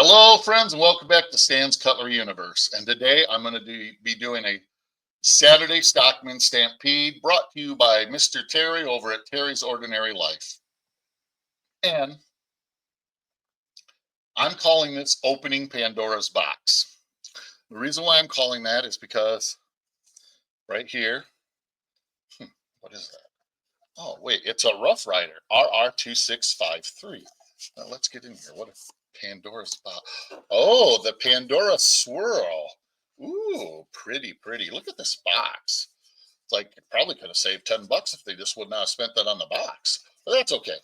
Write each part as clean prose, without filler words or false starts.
Hello, friends, and welcome back to Stan's Cutlery Universe. And today I'm going to be doing a Saturday Stockman Stampede brought to you by Mr. Terry over at Terry's Ordinary Life. And I'm calling this Opening Pandora's Box. The reason why I'm calling that is because right here, what is that? Oh, wait, it's a Rough Rider, RR2653. Now let's get in here. What is Pandora's box? Oh, the Pandora Swirl. Ooh, pretty, pretty. Look at this box. It's like you probably could have saved 10 bucks if they just would not have spent that on the box. But that's okay.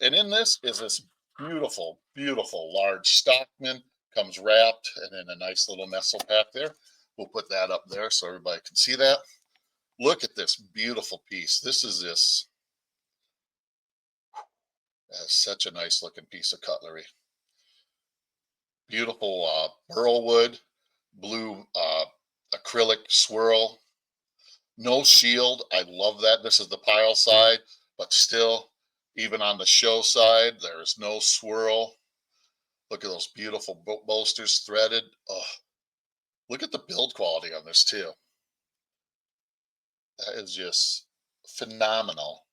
And in this is this beautiful, beautiful large Stockman. Comes wrapped and in a nice little nestle pack there. We'll put that up there so everybody can see that. Look at this beautiful piece. This is this. That's such a nice looking piece of cutlery. Beautiful burl wood, blue acrylic swirl. No shield. I love that. This is the pile side, but still, even on the show side, there is no swirl. Look at those beautiful bolsters threaded. Oh, look at the build quality on this too. That is just phenomenal.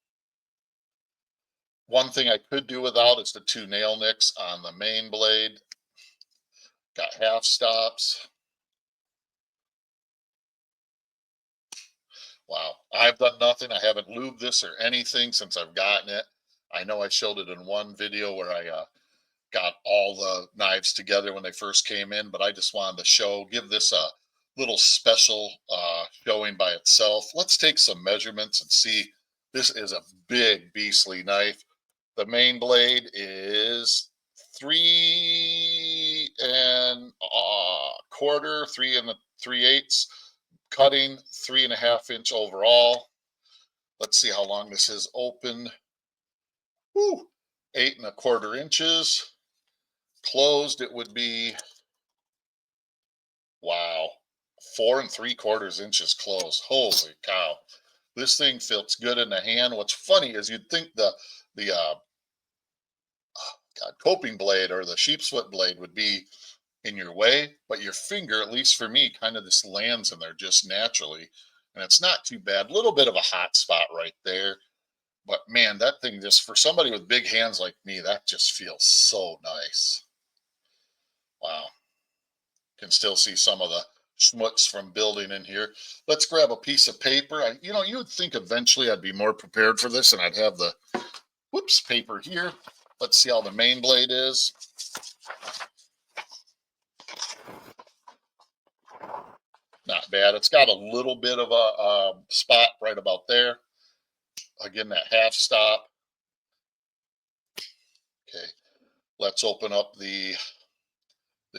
One thing I could do without is the two nail nicks on the main blade. Got half stops. Wow, I've done nothing. I haven't lubed this or anything since I've gotten it. I know I showed it in one video where I got all the knives together when they first came in, but I just wanted to give this a little special showing by itself. Let's take some measurements and see. This is a big beastly knife. The main blade is 3 1/4, 3 3/8. Cutting 3.5 inch overall. Let's see how long this is open. Woo, 8 1/4 inches. Closed, it would be, wow, 4 3/4 inches closed. Holy cow. This thing feels good in the hand. What's funny is you'd think the coping blade or the sheep's foot blade would be in your way, but your finger, at least for me, kind of just lands in there just naturally, and it's not too bad. A little bit of a hot spot right there, but man, that thing just, for somebody with big hands like me, that just feels so nice. Wow. Can still see some of the schmutz from building in here. Let's grab a piece of paper. You would think eventually I'd be more prepared for this and I'd have the paper here. Let's see how the main blade is. Not bad. It's got a little bit of a spot right about there. Again, that half stop. Okay, let's open up this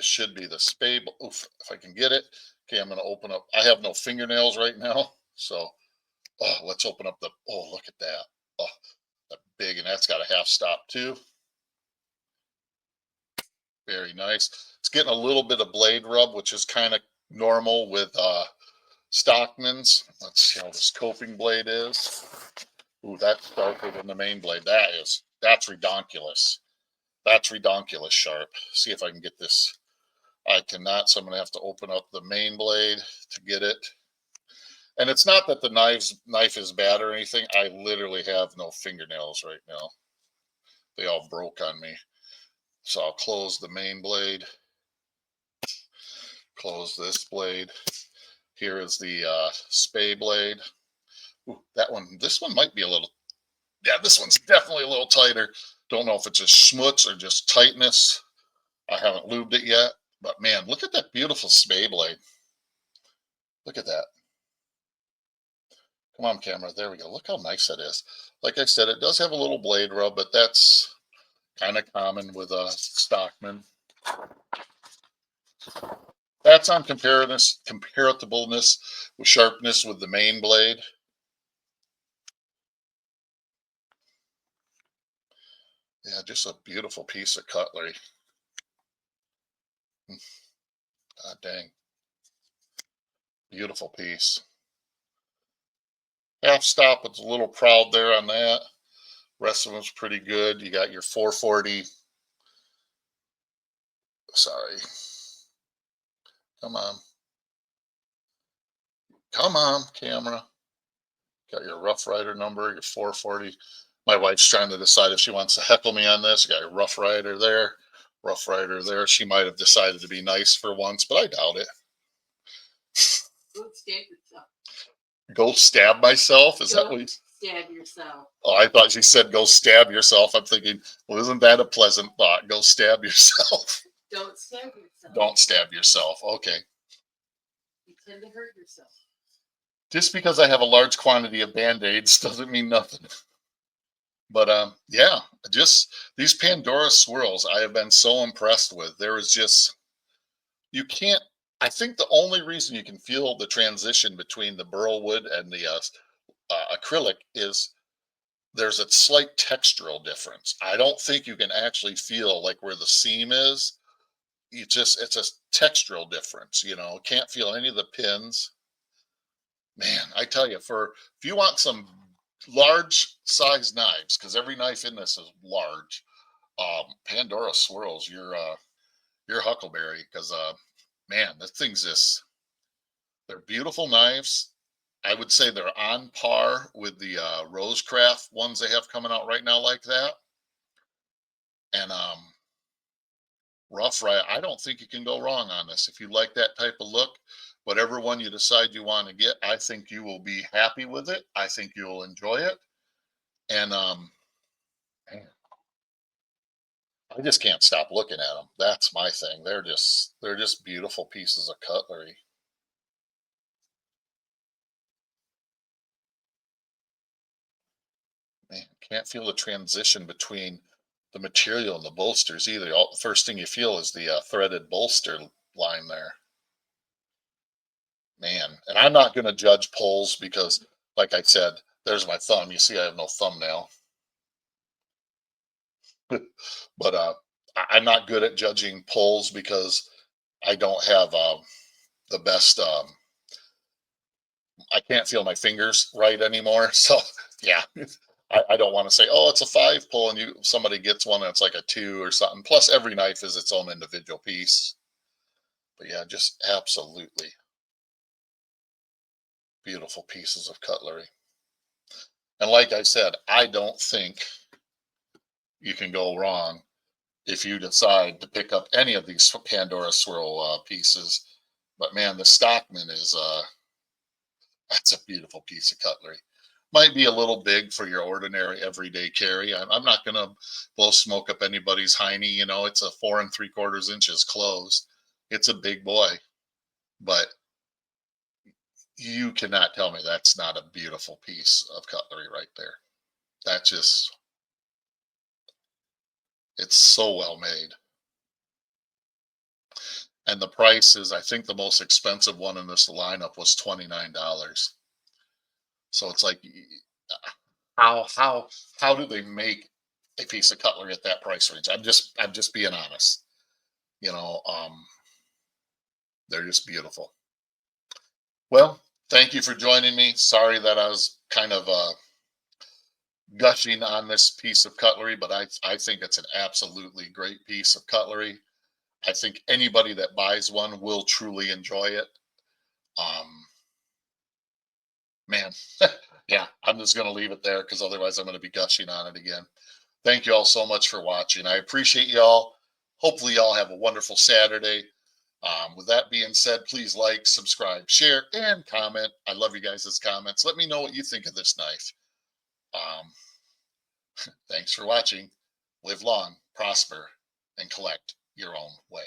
should be the spade. Oof, if I can get it. Okay, I'm going to open up. I have no fingernails right now, so let's open up look at that. Oh, that big, and that's got a half stop too. Very nice. It's getting a little bit of blade rub, which is kind of normal with Stockman's. Let's see how this coping blade is. Ooh, that's sharper than the main blade. That's redonkulous. That's redonkulous sharp. See if I can get this. I cannot, so I'm going to have to open up the main blade to get it. And it's not that the knife is bad or anything. I literally have no fingernails right now. They all broke on me. So I'll close the main blade. Close this blade. Here is the spay blade. Ooh, this one might be a little, yeah, this one's definitely a little tighter. Don't know if it's just schmutz or just tightness. I haven't lubed it yet, but man, look at that beautiful spay blade. Look at that. Come on, camera. There we go. Look how nice that is. Like I said, it does have a little blade rub, but that's kind of common with a Stockman. That's on comparativleness with sharpness with the main blade. Yeah, just a beautiful piece of cutlery. God dang. Beautiful piece. Half stop was a little proud there on that. Rest of them's pretty good. You got your 440 Sorry. Come on. Come on, camera. Got your Rough Rider number, your 440. My wife's trying to decide if she wants to heckle me on this. You got your Rough Rider there, Rough Rider there. She might have decided to be nice for once, but I doubt it. Go stab yourself. Go stab myself? Is that what you... Stab yourself. Oh, I thought you said go stab yourself. I'm thinking, well, isn't that a pleasant thought? Go stab yourself. Don't stab yourself. Don't stab yourself. Okay. You tend to hurt yourself. Just because I have a large quantity of Band-Aids doesn't mean nothing. But yeah, just these Pandora swirls I have been so impressed with. There is just, you can't, I think the only reason you can feel the transition between the burl wood and the acrylic is there's a slight textural difference. I don't think you can actually feel like where the seam is. It's a textural difference, you know, can't feel any of the pins. Man, I tell you, if you want some large size knives, because every knife in this is large, Pandora swirls your Huckleberry, because man, this thing's just, they're beautiful knives. I would say they're on par with the Rosecraft ones they have coming out right now, like that. And Rough Rider, I don't think you can go wrong on this. If you like that type of look, whatever one you decide you want to get, I think you will be happy with it. I think you'll enjoy it. And man, I just can't stop looking at them. That's my thing. They're just beautiful pieces of cutlery. Man, can't feel the transition between the material and the bolsters either. The first thing you feel is the threaded bolster line there. Man, and I'm not going to judge pulls because, like I said, there's my thumb. You see, I have no thumbnail. But I'm not good at judging pulls because I don't have the best. I can't feel my fingers right anymore. So yeah, I don't want to say, oh, it's a 5 pull, and somebody gets one that's like a 2 or something. Plus, every knife is its own individual piece. But yeah, just absolutely beautiful pieces of cutlery. And like I said, I don't think you can go wrong if you decide to pick up any of these Pandora Swirl pieces. But man, the Stockman is that's a beautiful piece of cutlery. Might be a little big for your ordinary everyday carry. I'm not going to blow smoke up anybody's hiney. You know, it's a 4 3/4 inches closed. It's a big boy, but you cannot tell me that's not a beautiful piece of cutlery right there. That just, it's so well made. And the price is, I think the most expensive one in this lineup was $29. So it's like, how do they make a piece of cutlery at that price range? I'm just being honest. You know, they're just beautiful. Well, thank you for joining me. Sorry that I was kind of gushing on this piece of cutlery, but I think it's an absolutely great piece of cutlery. I think anybody that buys one will truly enjoy it. Man, yeah, I'm just going to leave it there because otherwise I'm going to be gushing on it again. Thank you all so much for watching. I appreciate y'all. Hopefully y'all have a wonderful Saturday. With that being said, please like, subscribe, share, and comment. I love you guys' comments. Let me know what you think of this knife. Thanks for watching. Live long, prosper, and collect your own way.